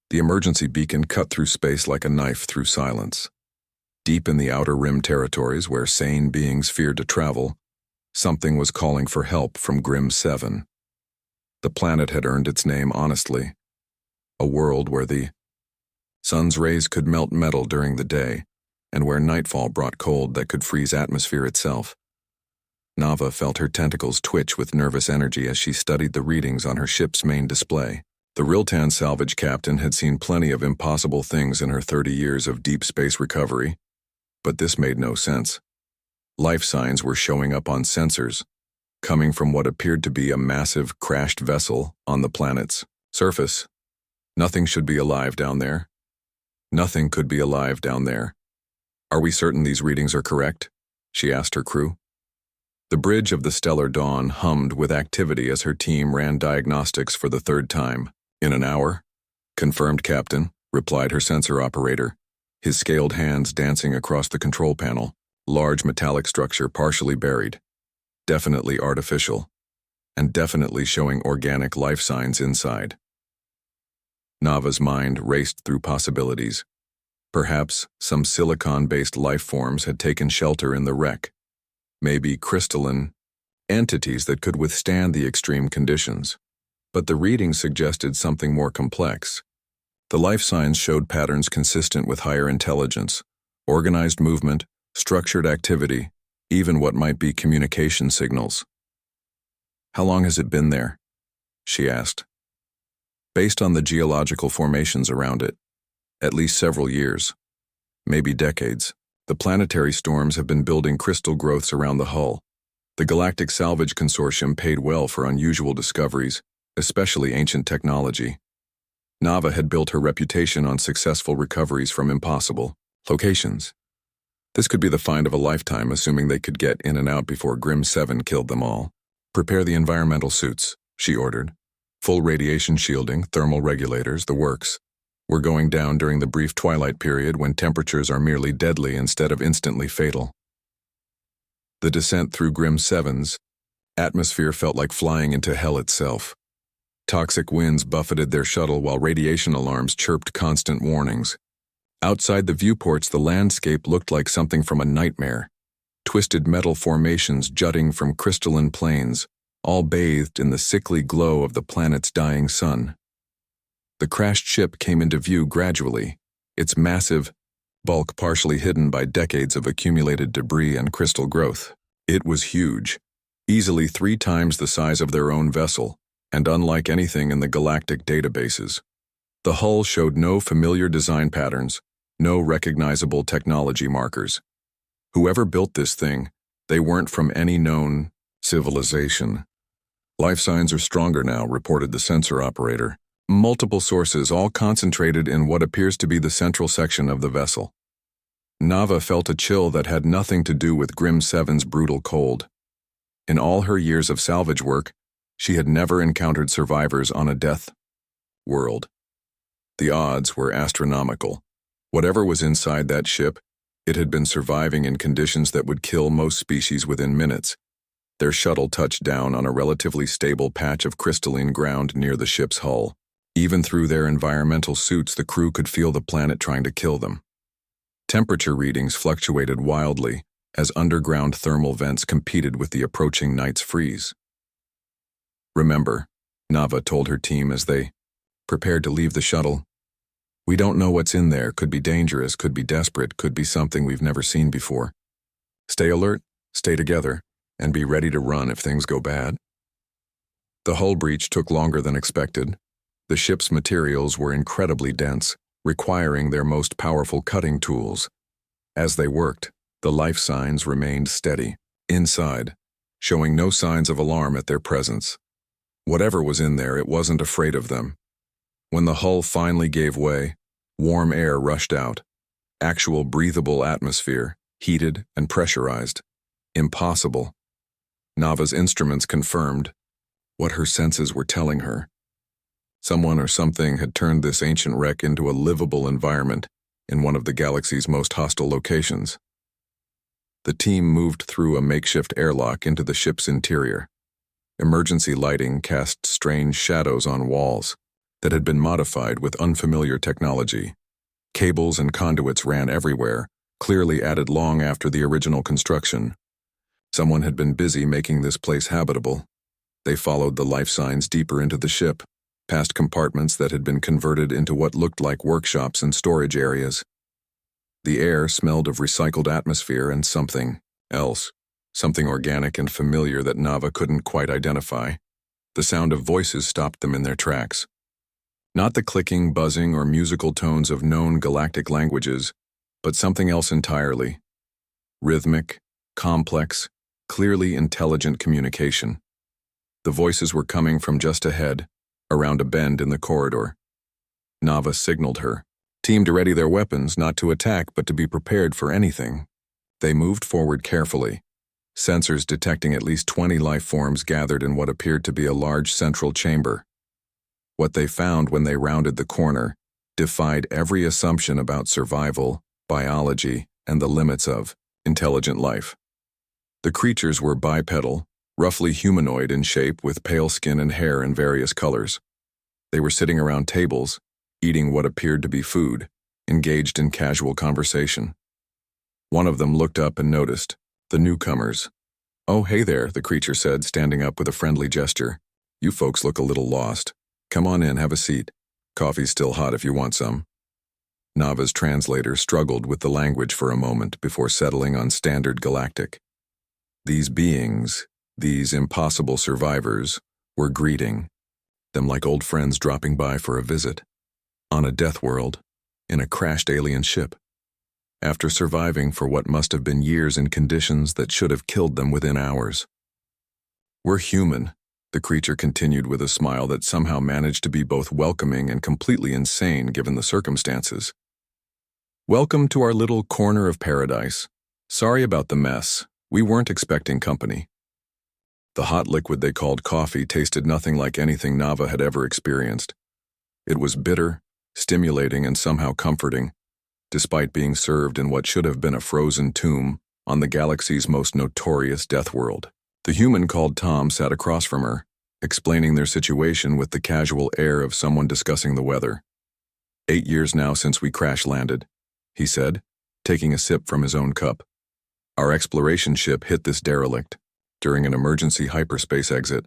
The emergency beacon cut through space like a knife through silence. Deep in the outer rim territories where sane beings feared to travel, something was calling for help from Grim 7. The planet had earned its name honestly. A world where the sun's rays could melt metal during the day, and where nightfall brought cold that could freeze atmosphere itself. Nava felt her tentacles twitch with nervous energy as she studied the readings on her ship's main display. The Riltan salvage captain had seen plenty of impossible things in her 30 years of deep space recovery, but this made no sense. Life signs were showing up on sensors, coming from what appeared to be a massive crashed vessel on the planet's surface. Nothing should be alive down there. Nothing could be alive down there. Are we certain these readings are correct? She asked her crew. The bridge of the stellar dawn hummed with activity as her team ran diagnostics for the third time. In an hour? Confirmed, Captain, replied her sensor operator, his scaled hands dancing across the control panel, large metallic structure partially buried. Definitely artificial, and definitely showing organic life signs inside. Nava's mind raced through possibilities. Perhaps some silicon-based life forms had taken shelter in the wreck. Maybe crystalline entities that could withstand the extreme conditions. But the readings suggested something more complex. The life signs showed patterns consistent with higher intelligence, organized movement, structured activity, even what might be communication signals. How long has it been there? She asked. Based on the geological formations around it, at least several years, maybe decades. The planetary storms have been building crystal growths around the hull. The Galactic Salvage Consortium paid well for unusual discoveries, especially ancient technology. Nava had built her reputation on successful recoveries from impossible locations. This could be the find of a lifetime, assuming they could get in and out before Grim 7 killed them all. Prepare the environmental suits, she ordered. Full radiation shielding, thermal regulators, the works. We're going down during the brief twilight period when temperatures are merely deadly instead of instantly fatal. The descent through Grim 7's atmosphere felt like flying into hell itself. Toxic winds buffeted their shuttle while radiation alarms chirped constant warnings. Outside the viewports, the landscape looked like something from a nightmare. Twisted metal formations jutting from crystalline plains, all bathed in the sickly glow of the planet's dying sun. The crashed ship came into view gradually, its massive bulk partially hidden by decades of accumulated debris and crystal growth. It was huge, easily 3 times the size of their own vessel, and unlike anything in the galactic databases. The hull showed no familiar design patterns, no recognizable technology markers. Whoever built this thing, they weren't from any known civilization. Life signs are stronger now, reported the sensor operator. Multiple sources, all concentrated in what appears to be the central section of the vessel. Nava felt a chill that had nothing to do with Grim 7's brutal cold. In all her years of salvage work, she had never encountered survivors on a death world. The odds were astronomical. Whatever was inside that ship, it had been surviving in conditions that would kill most species within minutes. Their shuttle touched down on a relatively stable patch of crystalline ground near the ship's hull. Even through their environmental suits, the crew could feel the planet trying to kill them. Temperature readings fluctuated wildly as underground thermal vents competed with the approaching night's freeze. Remember, Nava told her team as they prepared to leave the shuttle, we don't know what's in there, could be dangerous, could be desperate, could be something we've never seen before. Stay alert, stay together, and be ready to run if things go bad. The hull breach took longer than expected. The ship's materials were incredibly dense, requiring their most powerful cutting tools. As they worked, the life signs remained steady, inside, showing no signs of alarm at their presence. Whatever was in there, it wasn't afraid of them. When the hull finally gave way, warm air rushed out. Actual breathable atmosphere, heated and pressurized. Impossible. Nava's instruments confirmed what her senses were telling her. Someone or something had turned this ancient wreck into a livable environment in one of the galaxy's most hostile locations. The team moved through a makeshift airlock into the ship's interior. Emergency lighting cast strange shadows on walls, that had been modified with unfamiliar technology. Cables and conduits ran everywhere, clearly added long after the original construction. Someone had been busy making this place habitable. They followed the life signs deeper into the ship, past compartments that had been converted into what looked like workshops and storage areas. The air smelled of recycled atmosphere and something else, something organic and familiar that Nava couldn't quite identify. The sound of voices stopped them in their tracks. Not the clicking, buzzing, or musical tones of known galactic languages, but something else entirely. Rhythmic, complex, clearly intelligent communication. The voices were coming from just ahead, around a bend in the corridor. Nava signaled her, team to ready their weapons, not to attack but to be prepared for anything. They moved forward carefully, sensors detecting at least 20 life forms gathered in what appeared to be a large central chamber. What they found when they rounded the corner defied every assumption about survival, biology, and the limits of intelligent life. The creatures were bipedal, roughly humanoid in shape with pale skin and hair in various colors. They were sitting around tables, eating what appeared to be food, engaged in casual conversation. One of them looked up and noticed the newcomers. "Oh, hey there," the creature said, standing up with a friendly gesture. "You folks look a little lost. Come on in, have a seat. Coffee's still hot if you want some." Nava's translator struggled with the language for a moment before settling on standard galactic. These beings, these impossible survivors, were greeting them like old friends dropping by for a visit. On a deathworld, in a crashed alien ship. After surviving for what must have been years in conditions that should have killed them within hours. "We're human," the creature continued with a smile that somehow managed to be both welcoming and completely insane given the circumstances. "Welcome to our little corner of paradise. Sorry about the mess. We weren't expecting company." The hot liquid they called coffee tasted nothing like anything Nava had ever experienced. It was bitter, stimulating, and somehow comforting, despite being served in what should have been a frozen tomb on the galaxy's most notorious death world. The human called Tom sat across from her, explaining their situation with the casual air of someone discussing the weather. 8 years now since we crash-landed, he said, taking a sip from his own cup. Our exploration ship hit this derelict during an emergency hyperspace exit.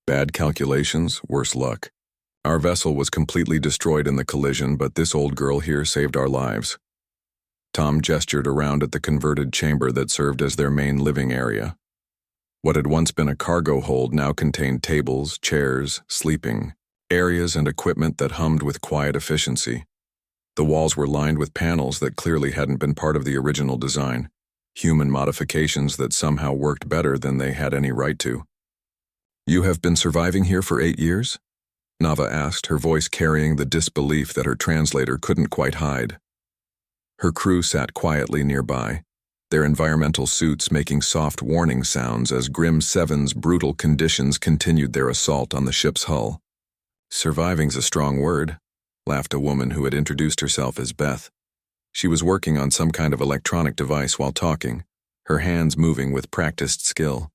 Bad calculations, worse luck. Our vessel was completely destroyed in the collision, but this old girl here saved our lives. Tom gestured around at the converted chamber that served as their main living area. What had once been a cargo hold now contained tables, chairs, sleeping areas, and equipment that hummed with quiet efficiency. The walls were lined with panels that clearly hadn't been part of the original design, human modifications that somehow worked better than they had any right to. "You have been surviving here for 8 years?" Nava asked, her voice carrying the disbelief that her translator couldn't quite hide. Her crew sat quietly nearby, their environmental suits making soft warning sounds as Grim 7's brutal conditions continued their assault on the ship's hull. "Surviving's a strong word," laughed a woman who had introduced herself as Beth. She was working on some kind of electronic device while talking, her hands moving with practiced skill.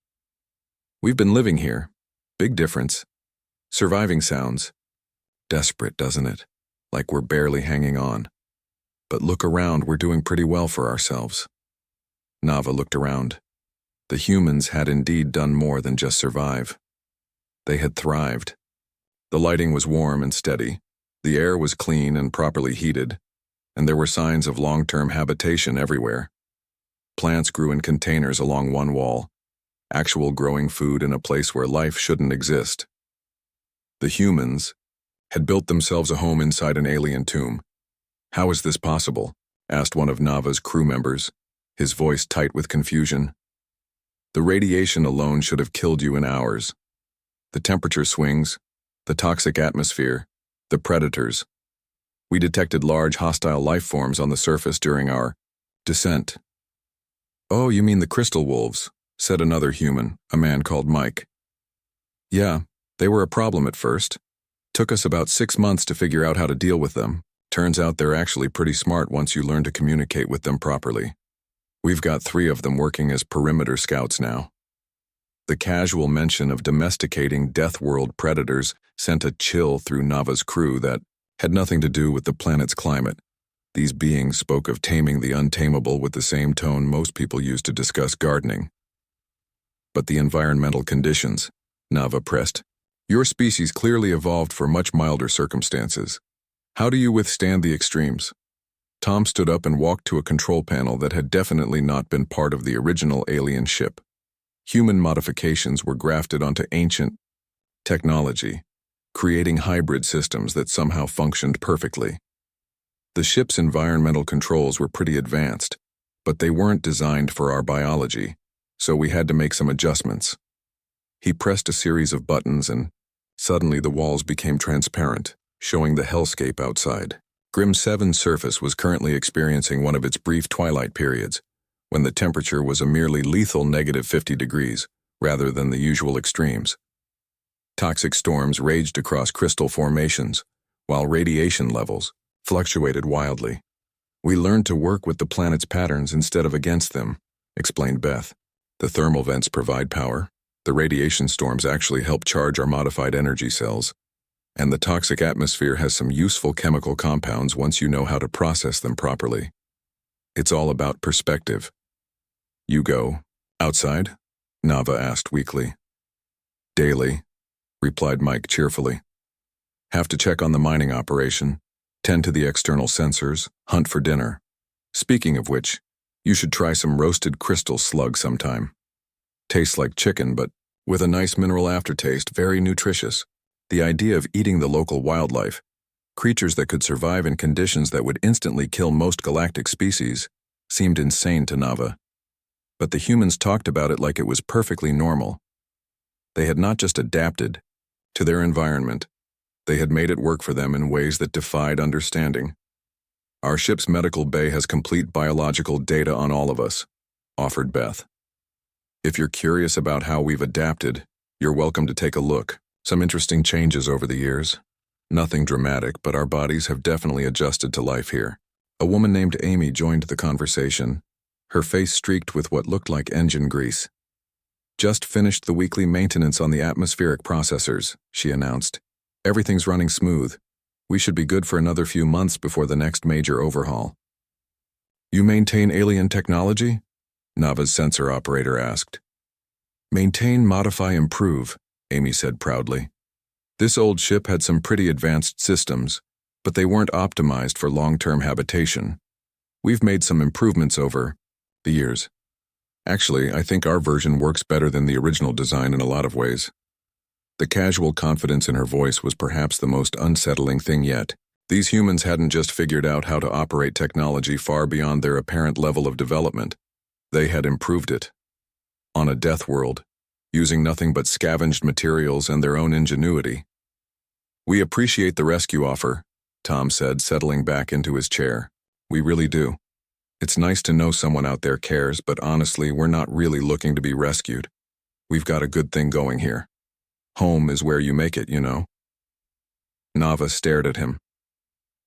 "We've been living here. Big difference. Surviving sounds desperate, doesn't it? Like we're barely hanging on. But look around, we're doing pretty well for ourselves." Nava looked around. The humans had indeed done more than just survive. They had thrived. The lighting was warm and steady, the air was clean and properly heated, and there were signs of long-term habitation everywhere. Plants grew in containers along one wall, actual growing food in a place where life shouldn't exist. The humans had built themselves a home inside an alien tomb. "How is this possible?" asked one of Nava's crew members, his voice tight with confusion. "The radiation alone should have killed you in hours. The temperature swings, the toxic atmosphere, the predators. We detected large hostile life forms on the surface during our descent." "Oh, you mean the crystal wolves," said another human, a man called Mike. "Yeah, they were a problem at first. Took us about 6 months to figure out how to deal with them. Turns out they're actually pretty smart once you learn to communicate with them properly. We've got 3 of them working as perimeter scouts now." The casual mention of domesticating deathworld predators sent a chill through Nava's crew that had nothing to do with the planet's climate. These beings spoke of taming the untamable with the same tone most people use to discuss gardening. But the environmental conditions, Nava pressed. Your species clearly evolved for much milder circumstances. How do you withstand the extremes? Tom stood up and walked to a control panel that had definitely not been part of the original alien ship. Human modifications were grafted onto ancient technology, creating hybrid systems that somehow functioned perfectly. The ship's environmental controls were pretty advanced, but they weren't designed for our biology, so we had to make some adjustments. He pressed a series of buttons and suddenly the walls became transparent, showing the hellscape outside. Grim 7's surface was currently experiencing one of its brief twilight periods, when the temperature was a merely lethal -50 degrees, rather than the usual extremes. Toxic storms raged across crystal formations, while radiation levels fluctuated wildly. We learned to work with the planet's patterns instead of against them, explained Beth. The thermal vents provide power, the radiation storms actually help charge our modified energy cells, and the toxic atmosphere has some useful chemical compounds once you know how to process them properly. It's all about perspective. You go outside? Nava asked weakly. Daily, replied Mike cheerfully. Have to check on the mining operation, tend to the external sensors, hunt for dinner. Speaking of which, you should try some roasted crystal slug sometime. Tastes like chicken, but with a nice mineral aftertaste, very nutritious. The idea of eating the local wildlife, creatures that could survive in conditions that would instantly kill most galactic species, seemed insane to Nava. But the humans talked about it like it was perfectly normal. They had not just adapted to their environment, they had made it work for them in ways that defied understanding. Our ship's medical bay has complete biological data on all of us, offered Beth. If you're curious about how we've adapted, you're welcome to take a look. Some interesting changes over the years. Nothing dramatic, but our bodies have definitely adjusted to life here. A woman named Amy joined the conversation, her face streaked with what looked like engine grease. Just finished the weekly maintenance on the atmospheric processors, she announced. Everything's running smooth. We should be good for another few months before the next major overhaul. You maintain alien technology? Nava's sensor operator asked. Maintain, modify, improve, Amy said proudly. This old ship had some pretty advanced systems, but they weren't optimized for long-term habitation. We've made some improvements over the years. Actually, I think our version works better than the original design in a lot of ways. The casual confidence in her voice was perhaps the most unsettling thing yet. These humans hadn't just figured out how to operate technology far beyond their apparent level of development. They had improved it. On a death world, using nothing but scavenged materials and their own ingenuity. We appreciate the rescue offer, Tom said, settling back into his chair. We really do. It's nice to know someone out there cares, but honestly, we're not really looking to be rescued. We've got a good thing going here. Home is where you make it, you know. Nava stared at him.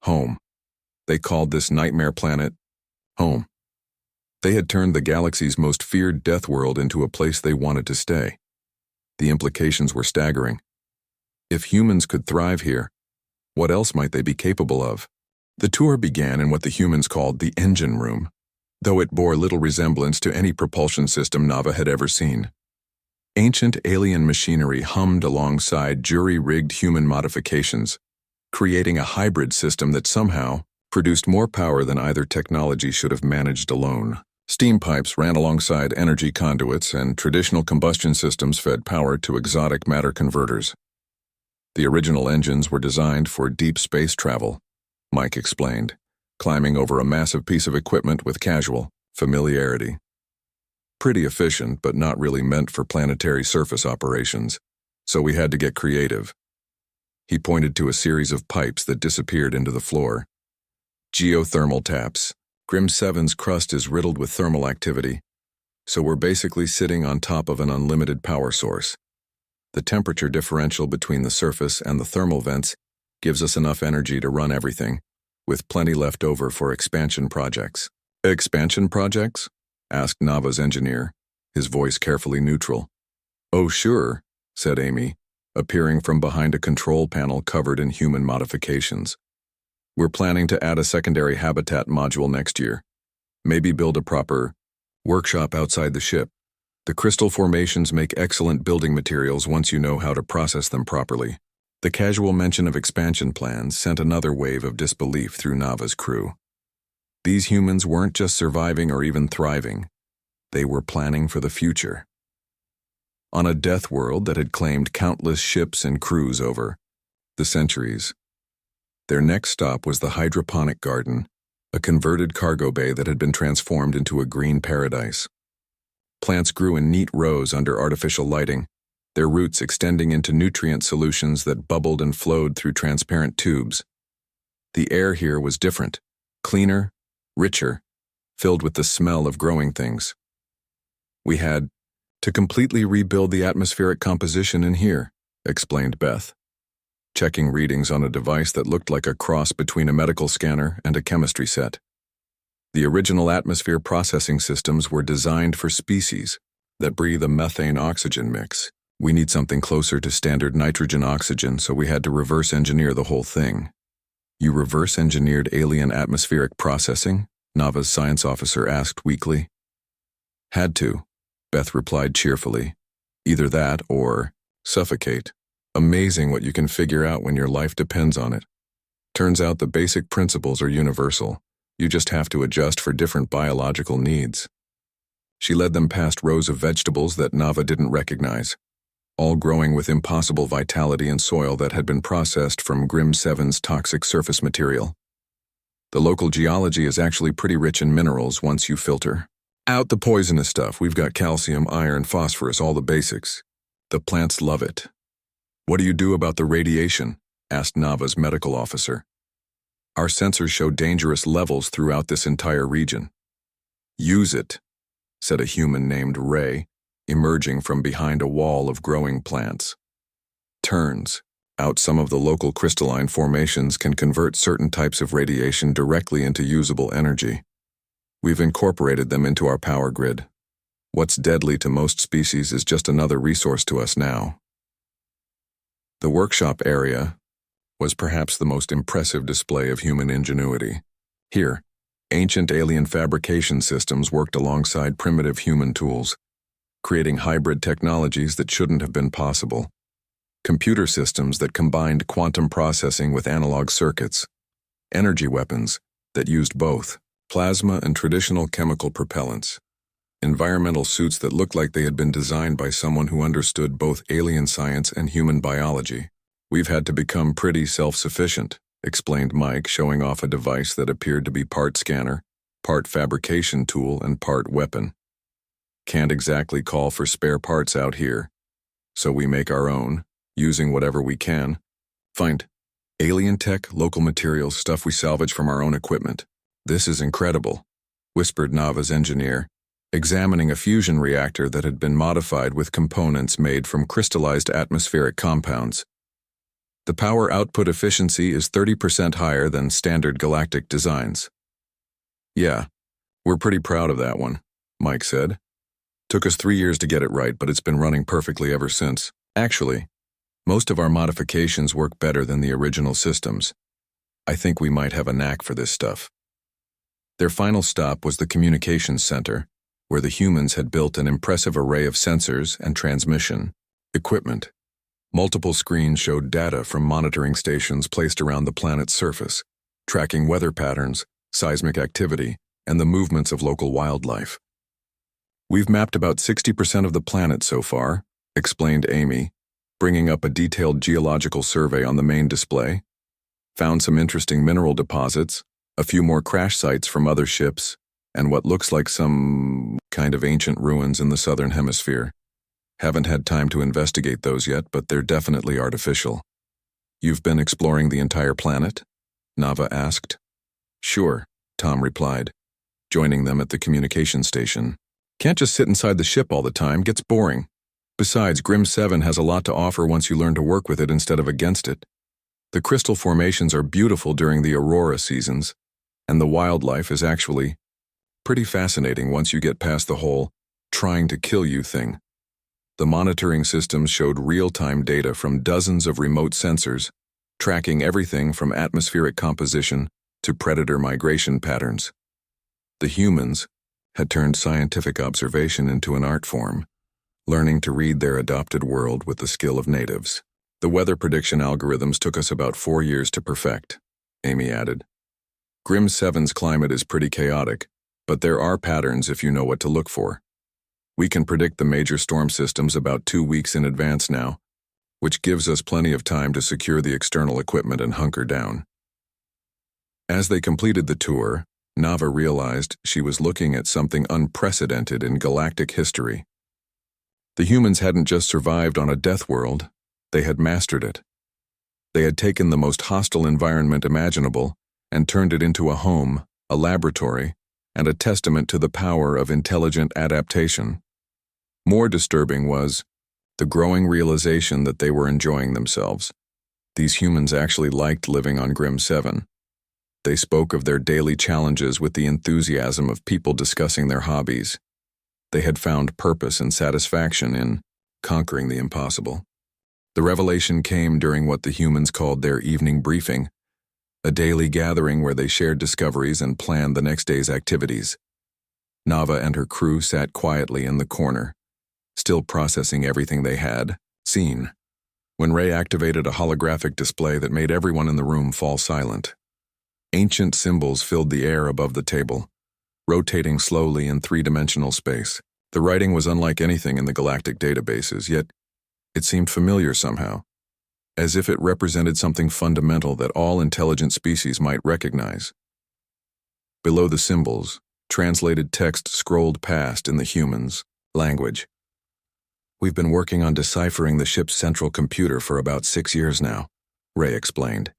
Home. They called this nightmare planet home. They had turned the galaxy's most feared death world into a place they wanted to stay. The implications were staggering. If humans could thrive here, what else might they be capable of? The tour began in what the humans called the engine room, though it bore little resemblance to any propulsion system Nava had ever seen. Ancient alien machinery hummed alongside jury-rigged human modifications, creating a hybrid system that somehow produced more power than either technology should have managed alone. Steam pipes ran alongside energy conduits, and traditional combustion systems fed power to exotic matter converters. The original engines were designed for deep space travel, Mike explained, climbing over a massive piece of equipment with casual familiarity. Pretty efficient, but not really meant for planetary surface operations, so we had to get creative. He pointed to a series of pipes that disappeared into the floor. Geothermal taps. Grim 7's crust is riddled with thermal activity, so we're basically sitting on top of an unlimited power source. The temperature differential between the surface and the thermal vents gives us enough energy to run everything, with plenty left over for expansion projects. Expansion projects? Asked Nava's engineer, his voice carefully neutral. Oh, sure, said Amy, appearing from behind a control panel covered in human modifications. We're planning to add a secondary habitat module next year. Maybe build a proper workshop outside the ship. The crystal formations make excellent building materials once you know how to process them properly. The casual mention of expansion plans sent another wave of disbelief through Nava's crew. These humans weren't just surviving or even thriving. They were planning for the future. On a death world that had claimed countless ships and crews over the centuries, their next stop was the hydroponic garden, a converted cargo bay that had been transformed into a green paradise. Plants grew in neat rows under artificial lighting, their roots extending into nutrient solutions that bubbled and flowed through transparent tubes. The air here was different, cleaner, richer, filled with the smell of growing things. We had to completely rebuild the atmospheric composition in here, explained Beth, checking readings on a device that looked like a cross between a medical scanner and a chemistry set. The original atmosphere processing systems were designed for species that breathe a methane-oxygen mix. We need something closer to standard nitrogen-oxygen, so we had to reverse engineer the whole thing. You reverse engineered alien atmospheric processing? Nava's science officer asked weakly. Had to, Beth replied cheerfully. Either that or suffocate. Amazing what you can figure out when your life depends on it. Turns out the basic principles are universal. You just have to adjust for different biological needs. She led them past rows of vegetables that Nava didn't recognize, all growing with impossible vitality in soil that had been processed from Grim 7's toxic surface material. The local geology is actually pretty rich in minerals once you filter out the poisonous stuff. We've got calcium, iron, phosphorus, all the basics. The plants love it. What do you do about the radiation? Asked Nava's medical officer. Our sensors show dangerous levels throughout this entire region. Use it, said a human named Ray, emerging from behind a wall of growing plants. Turns out some of the local crystalline formations can convert certain types of radiation directly into usable energy. We've incorporated them into our power grid. What's deadly to most species is just another resource to us now. The workshop area was perhaps the most impressive display of human ingenuity. Here, ancient alien fabrication systems worked alongside primitive human tools, creating hybrid technologies that shouldn't have been possible. Computer systems that combined quantum processing with analog circuits. Energy weapons that used both plasma and traditional chemical propellants. Environmental suits that looked like they had been designed by someone who understood both alien science and human biology. We've had to become pretty self-sufficient, explained Mike, showing off a device that appeared to be part scanner, part fabrication tool, and part weapon. Can't exactly call for spare parts out here, so we make our own, using whatever we can. Find alien tech, local materials, stuff we salvage from our own equipment. This is incredible, whispered Nava's engineer, examining a fusion reactor that had been modified with components made from crystallized atmospheric compounds. The power output efficiency is 30% higher than standard galactic designs. Yeah, we're pretty proud of that one, Mike said. Took us 3 years to get it right, but it's been running perfectly ever since. Actually, most of our modifications work better than the original systems. I think we might have a knack for this stuff. Their final stop was the communications center, where the humans had built an impressive array of sensors and transmission equipment. Multiple screens showed data from monitoring stations placed around the planet's surface, tracking weather patterns, seismic activity, and the movements of local wildlife. We've mapped about 60% of the planet so far, explained Amy, bringing up a detailed geological survey on the main display. Found some interesting mineral deposits, a few more crash sites from other ships, and what looks like some kind of ancient ruins in the southern hemisphere. Haven't had time to investigate those yet, but they're definitely artificial. You've been exploring the entire planet? Nava asked. Sure, Tom replied, joining them at the communication station. Can't just sit inside the ship all the time, gets boring. Besides, Grim 7 has a lot to offer once you learn to work with it instead of against it. The crystal formations are beautiful during the aurora seasons, and the wildlife is actually pretty fascinating once you get past the whole trying to kill you thing. The monitoring systems showed real-time data from dozens of remote sensors, tracking everything from atmospheric composition to predator migration patterns. The humans had turned scientific observation into an art form, learning to read their adopted world with the skill of natives. The weather prediction algorithms took us about 4 years to perfect, Amy added. Grim 7's climate is pretty chaotic, but there are patterns if you know what to look for. We can predict the major storm systems about 2 weeks in advance now, which gives us plenty of time to secure the external equipment and hunker down. As they completed the tour, Nava realized she was looking at something unprecedented in galactic history. The humans hadn't just survived on a death world, they had mastered it. They had taken the most hostile environment imaginable and turned it into a home, a laboratory, and a testament to the power of intelligent adaptation. More disturbing was the growing realization that they were enjoying themselves. These humans actually liked living on Grim 7. They spoke of their daily challenges with the enthusiasm of people discussing their hobbies. They had found purpose and satisfaction in conquering the impossible. The revelation came during what the humans called their evening briefing, a daily gathering where they shared discoveries and planned the next day's activities. Nava and her crew sat quietly in the corner, still processing everything they had seen, when Ray activated a holographic display that made everyone in the room fall silent. Ancient symbols filled the air above the table, rotating slowly in three-dimensional space. The writing was unlike anything in the galactic databases, yet it seemed familiar somehow, as if it represented something fundamental that all intelligent species might recognize. Below the symbols, translated text scrolled past in the humans' language. "We've been working on deciphering the ship's central computer for about 6 years now," Ray explained,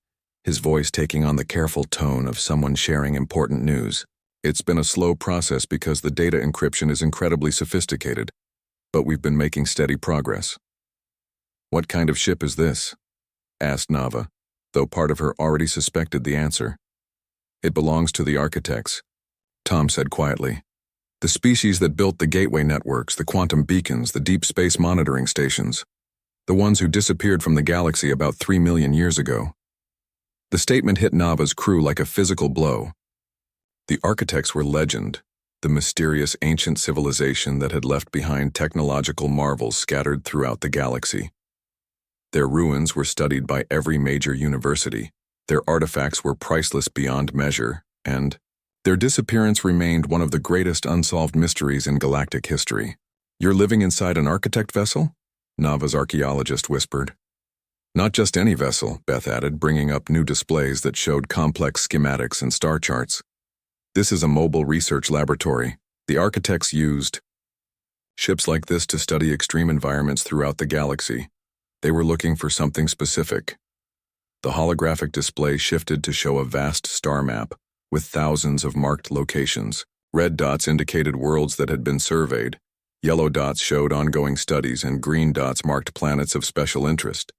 his voice taking on the careful tone of someone sharing important news. "It's been a slow process because the data encryption is incredibly sophisticated, but we've been making steady progress." "What kind of ship is this?" asked Nava, though part of her already suspected the answer. "It belongs to the architects," Tom said quietly. "The species that built the gateway networks, the quantum beacons, the deep space monitoring stations. The ones who disappeared from the galaxy about 3 million years ago." The statement hit Nava's crew like a physical blow. The architects were legend, the mysterious ancient civilization that had left behind technological marvels scattered throughout the galaxy. Their ruins were studied by every major university, their artifacts were priceless beyond measure, and their disappearance remained one of the greatest unsolved mysteries in galactic history. "You're living inside an architect vessel?" Nava's archaeologist whispered. "Not just any vessel," Beth added, bringing up new displays that showed complex schematics and star charts. "This is a mobile research laboratory. The architects used ships like this to study extreme environments throughout the galaxy. They were looking for something specific." The holographic display shifted to show a vast star map with thousands of marked locations. Red dots indicated worlds that had been surveyed, yellow dots showed ongoing studies, and green dots marked planets of special interest.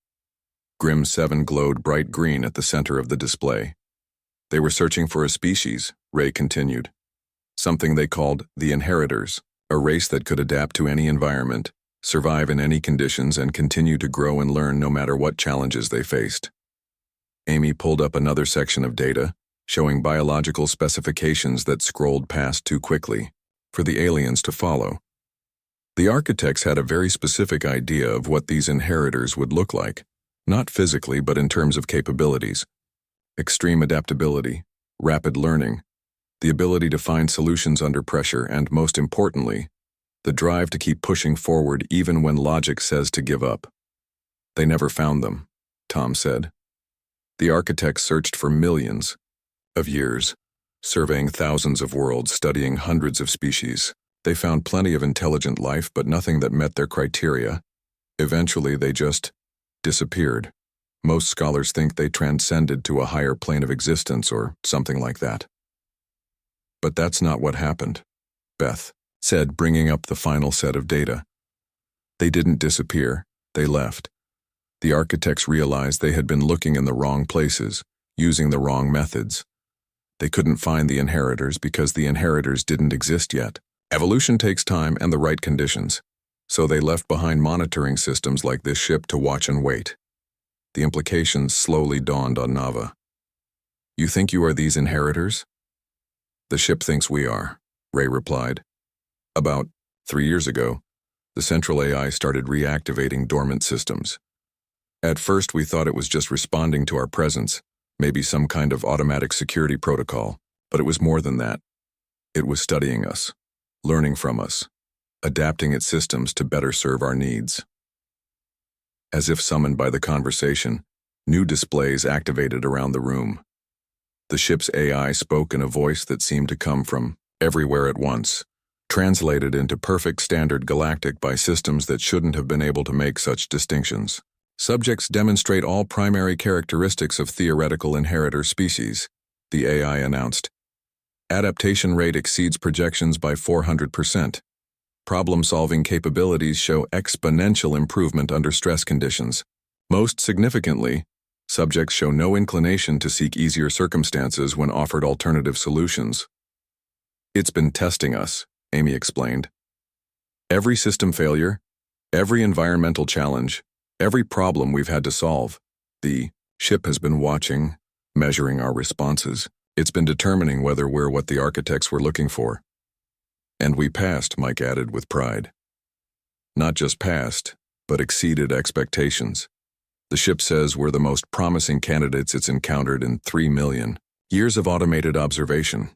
Grim 7 glowed bright green at the center of the display. "They were searching for a species," Ray continued. "Something they called the Inheritors, a race that could adapt to any environment, survive in any conditions, and continue to grow and learn no matter what challenges they faced." Amy pulled up another section of data, showing biological specifications that scrolled past too quickly for the aliens to follow. The architects had a very specific idea of what these inheritors would look like, not physically but in terms of capabilities. Extreme adaptability, rapid learning, the ability to find solutions under pressure, and most importantly, the drive to keep pushing forward even when logic says to give up. "They never found them," Tom said. "The architects searched for millions of years, surveying thousands of worlds, studying hundreds of species. They found plenty of intelligent life, but nothing that met their criteria. Eventually, they just disappeared. Most scholars think they transcended to a higher plane of existence or something like that." "But that's not what happened," Beth said, bringing up the final set of data. "They didn't disappear, they left. The architects realized they had been looking in the wrong places, using the wrong methods. They couldn't find the inheritors because the inheritors didn't exist yet. Evolution takes time and the right conditions. So they left behind monitoring systems like this ship to watch and wait. The implications slowly dawned on Nava. You think you are these inheritors? The ship thinks we are, Ray replied. About 3 years ago, the central AI started reactivating dormant systems. At first we thought it was just responding to our presence, maybe some kind of automatic security protocol, but it was more than that. It was studying us, learning from us, adapting its systems to better serve our needs. As if summoned by the conversation, new displays activated around the room. The ship's AI spoke in a voice that seemed to come from everywhere at once, translated into perfect standard galactic by systems that shouldn't have been able to make such distinctions. Subjects demonstrate all primary characteristics of theoretical inheritor species, the AI announced. Adaptation rate exceeds projections by 400%. Problem-solving capabilities show exponential improvement under stress conditions. Most significantly, subjects show no inclination to seek easier circumstances when offered alternative solutions. It's been testing us, Amy explained. Every system failure, every environmental challenge, every problem we've had to solve, the ship has been watching, measuring our responses. It's been determining whether we're what the architects were looking for. And we passed, Mike added with pride. Not just passed, but exceeded expectations. The ship says we're the most promising candidates it's encountered in 3 million years of automated observation.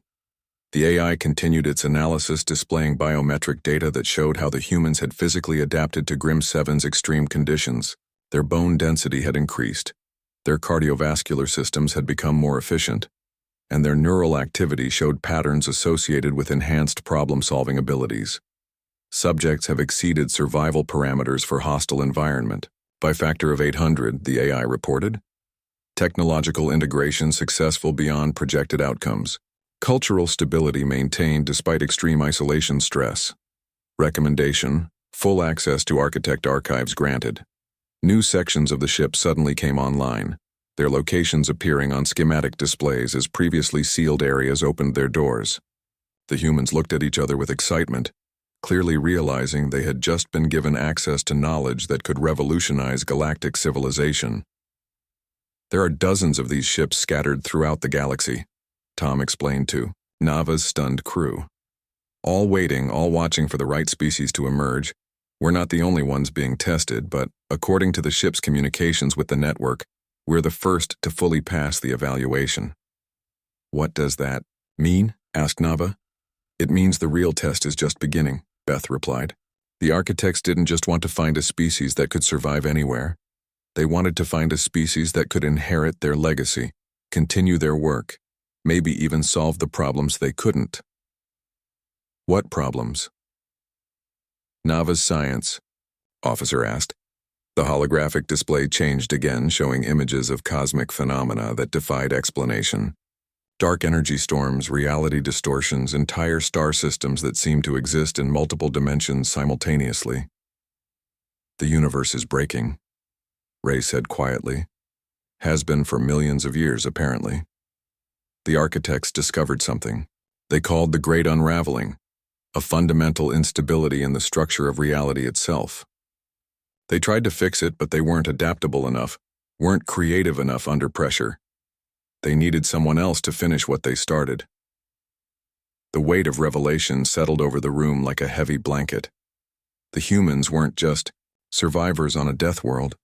The AI continued its analysis, displaying biometric data that showed how the humans had physically adapted to Grim 7's extreme conditions. Their bone density had increased, their cardiovascular systems had become more efficient, and their neural activity showed patterns associated with enhanced problem-solving abilities. Subjects have exceeded survival parameters for hostile environment by factor of 800, the AI reported. Technological integration successful beyond projected outcomes. Cultural stability maintained despite extreme isolation stress. Recommendation: full access to architect archives granted. New sections of the ship suddenly came online, their locations appearing on schematic displays as previously sealed areas opened their doors. The humans looked at each other with excitement, clearly realizing they had just been given access to knowledge that could revolutionize galactic civilization. There are dozens of these ships scattered throughout the galaxy, Tom explained to Nava's stunned crew. All waiting, all watching for the right species to emerge. We're not the only ones being tested, but according to the ship's communications with the network, we're the first to fully pass the evaluation. What does that mean? Asked Nava. It means the real test is just beginning, Beth replied. The architects didn't just want to find a species that could survive anywhere. They wanted to find a species that could inherit their legacy, continue their work, maybe even solve the problems they couldn't. What problems? Nava's science, officer asked. The holographic display changed again, showing images of cosmic phenomena that defied explanation. Dark energy storms, reality distortions, entire star systems that seemed to exist in multiple dimensions simultaneously. The universe is breaking, Ray said quietly. Has been for millions of years, apparently. The architects discovered something they called the Great Unraveling, a fundamental instability in the structure of reality itself. They tried to fix it, but they weren't adaptable enough, weren't creative enough under pressure. They needed someone else to finish what they started. The weight of revelation settled over the room like a heavy blanket. The humans weren't just survivors on a death world.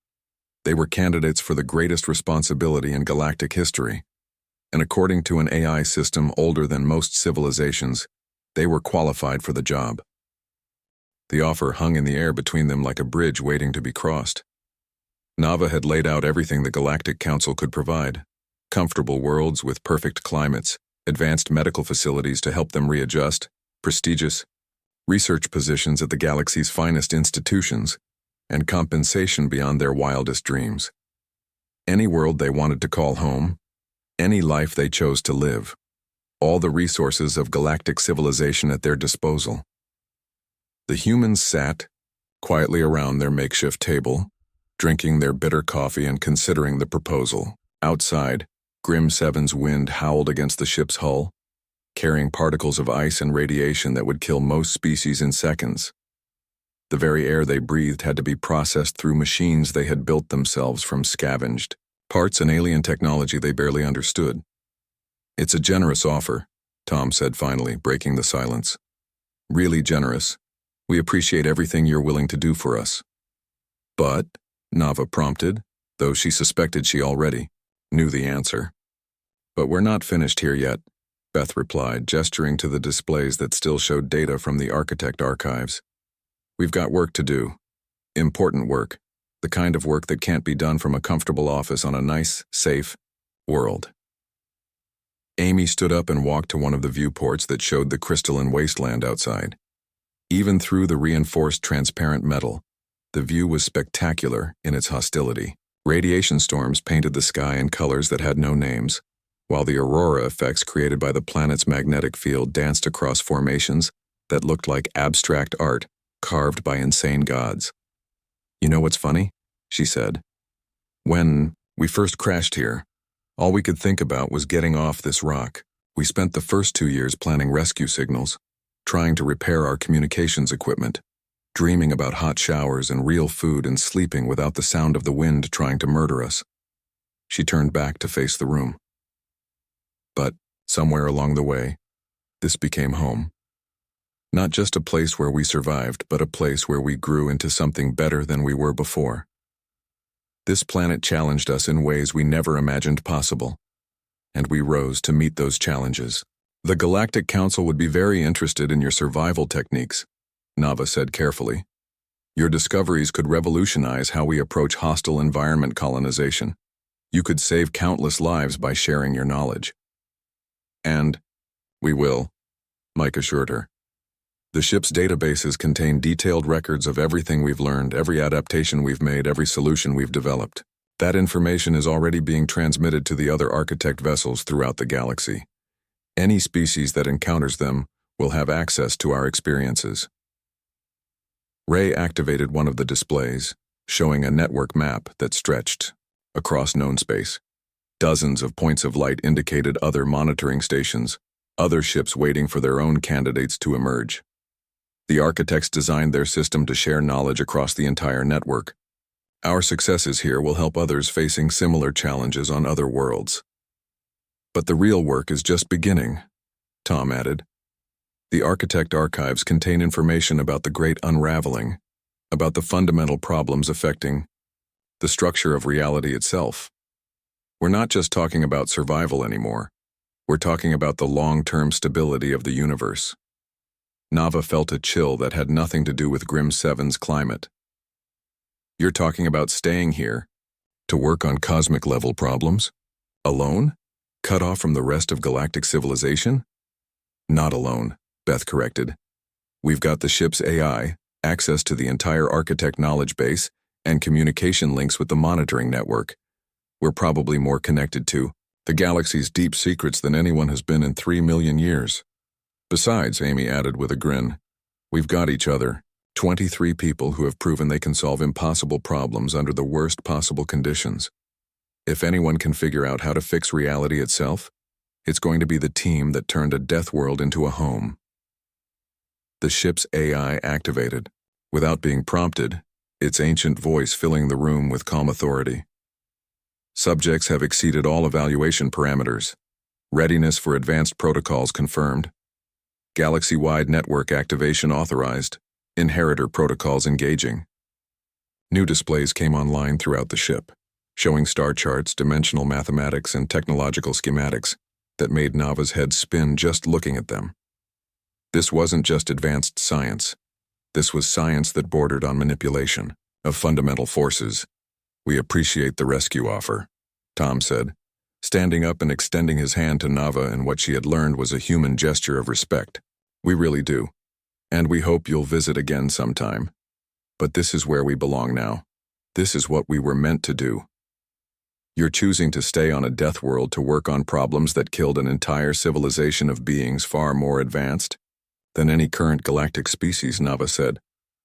They were candidates for the greatest responsibility in galactic history. And according to an AI system older than most civilizations, they were qualified for the job. The offer hung in the air between them like a bridge waiting to be crossed. Nava had laid out everything the Galactic Council could provide: comfortable worlds with perfect climates, advanced medical facilities to help them readjust, prestigious research positions at the galaxy's finest institutions, and compensation beyond their wildest dreams. Any world they wanted to call home, any life they chose to live, all the resources of galactic civilization at their disposal. The humans sat quietly around their makeshift table, drinking their bitter coffee and considering the proposal. Outside, Grim 7's wind howled against the ship's hull, carrying particles of ice and radiation that would kill most species in seconds. The very air they breathed had to be processed through machines they had built themselves from scavenged parts and alien technology they barely understood. "It's a generous offer," Tom said finally, breaking the silence. "Really generous. We appreciate everything you're willing to do for us." "But," Nava prompted, though she suspected she already knew the answer. "But we're not finished here yet," Beth replied, gesturing to the displays that still showed data from the architect archives. "We've got work to do. Important work. The kind of work that can't be done from a comfortable office on a nice, safe world." Amy stood up and walked to one of the viewports that showed the crystalline wasteland outside. Even through the reinforced transparent metal, the view was spectacular in its hostility. Radiation storms painted the sky in colors that had no names, while the aurora effects created by the planet's magnetic field danced across formations that looked like abstract art carved by insane gods. "You know what's funny?" she said. "When we first crashed here, all we could think about was getting off this rock. We spent the first 2 years planning rescue signals, trying to repair our communications equipment, dreaming about hot showers and real food and sleeping without the sound of the wind trying to murder us." She turned back to face the room. "But somewhere along the way, this became home. Not just a place where we survived, but a place where we grew into something better than we were before. This planet challenged us in ways we never imagined possible, and we rose to meet those challenges. The Galactic Council would be very interested in your survival techniques," Nava said carefully. "Your discoveries could revolutionize how we approach hostile environment colonization. You could save countless lives by sharing your knowledge." "And we will," Mike assured her. "The ship's databases contain detailed records of everything we've learned, every adaptation we've made, every solution we've developed. That information is already being transmitted to the other architect vessels throughout the galaxy. Any species that encounters them will have access to our experiences." Ray activated one of the displays, showing a network map that stretched across known space. Dozens of points of light indicated other monitoring stations, other ships waiting for their own candidates to emerge. The architects designed their system to share knowledge across the entire network. Our successes here will help others facing similar challenges on other worlds. "But the real work is just beginning," Tom added. "The architect archives contain information about the great unraveling, about the fundamental problems affecting the structure of reality itself. We're not just talking about survival anymore. We're talking about the long-term stability of the universe." Nava felt a chill that had nothing to do with Grim 7's climate. "You're talking about staying here to work on cosmic-level problems? Alone? Cut off from the rest of galactic civilization?" "Not alone," Beth corrected. "We've got the ship's AI, access to the entire architect knowledge base, and communication links with the monitoring network. We're probably more connected to the galaxy's deep secrets than anyone has been in 3 million years. Besides," Amy added with a grin, "we've got each other, 23 people who have proven they can solve impossible problems under the worst possible conditions. If anyone can figure out how to fix reality itself, it's going to be the team that turned a deathworld into a home." The ship's AI activated, without being prompted, its ancient voice filling the room with calm authority. "Subjects have exceeded all evaluation parameters. Readiness for advanced protocols confirmed. Galaxy-wide network activation authorized. Inheritor protocols engaging." New displays came online throughout the ship, showing star charts, dimensional mathematics, and technological schematics that made Nava's head spin just looking at them. This wasn't just advanced science. This was science that bordered on manipulation of fundamental forces. "We appreciate the rescue offer," Tom said, standing up and extending his hand to Nava in what she had learned was a human gesture of respect. "We really do. And we hope you'll visit again sometime. But this is where we belong now. This is what we were meant to do. You're choosing to stay on a death world to work on problems that killed an entire civilization of beings far more advanced than any current galactic species," Nava said,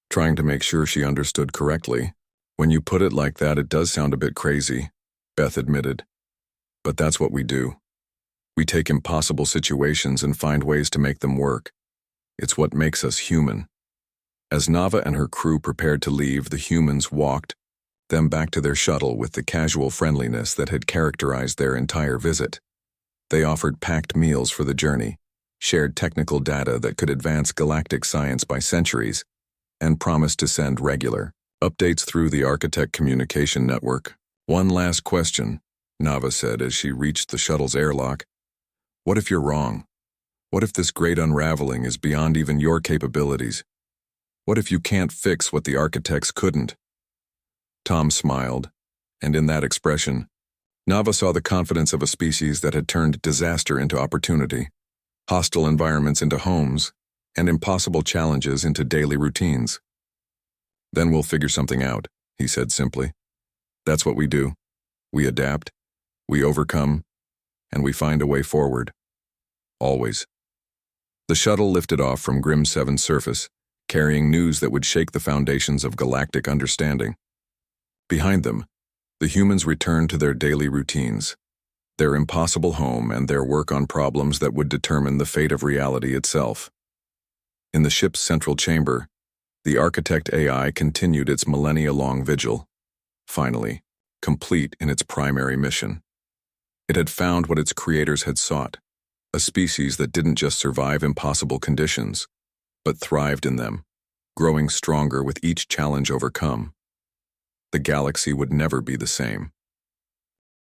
trying to make sure she understood correctly. "When you put it like that, it does sound a bit crazy," Beth admitted. "But that's what we do. We take impossible situations and find ways to make them work. It's what makes us human." As Nava and her crew prepared to leave, the humans walked them back to their shuttle with the casual friendliness that had characterized their entire visit. They offered packed meals for the journey, shared technical data that could advance galactic science by centuries, and promised to send regular updates through the Architect communication network. "One last question," Nava said as she reached the shuttle's airlock. "What if you're wrong? What if this great unraveling is beyond even your capabilities? What if you can't fix what the architects couldn't?" Tom smiled, and in that expression, Nava saw the confidence of a species that had turned disaster into opportunity, hostile environments into homes, and impossible challenges into daily routines. "Then we'll figure something out," he said simply. "That's what we do. We adapt, we overcome, and we find a way forward. Always." The shuttle lifted off from Grim 7's surface, carrying news that would shake the foundations of galactic understanding. Behind them, the humans returned to their daily routines, their impossible home and their work on problems that would determine the fate of reality itself. In the ship's central chamber, the Architect AI continued its millennia-long vigil, finally, complete in its primary mission. It had found what its creators had sought, a species that didn't just survive impossible conditions, but thrived in them, growing stronger with each challenge overcome. The galaxy would never be the same.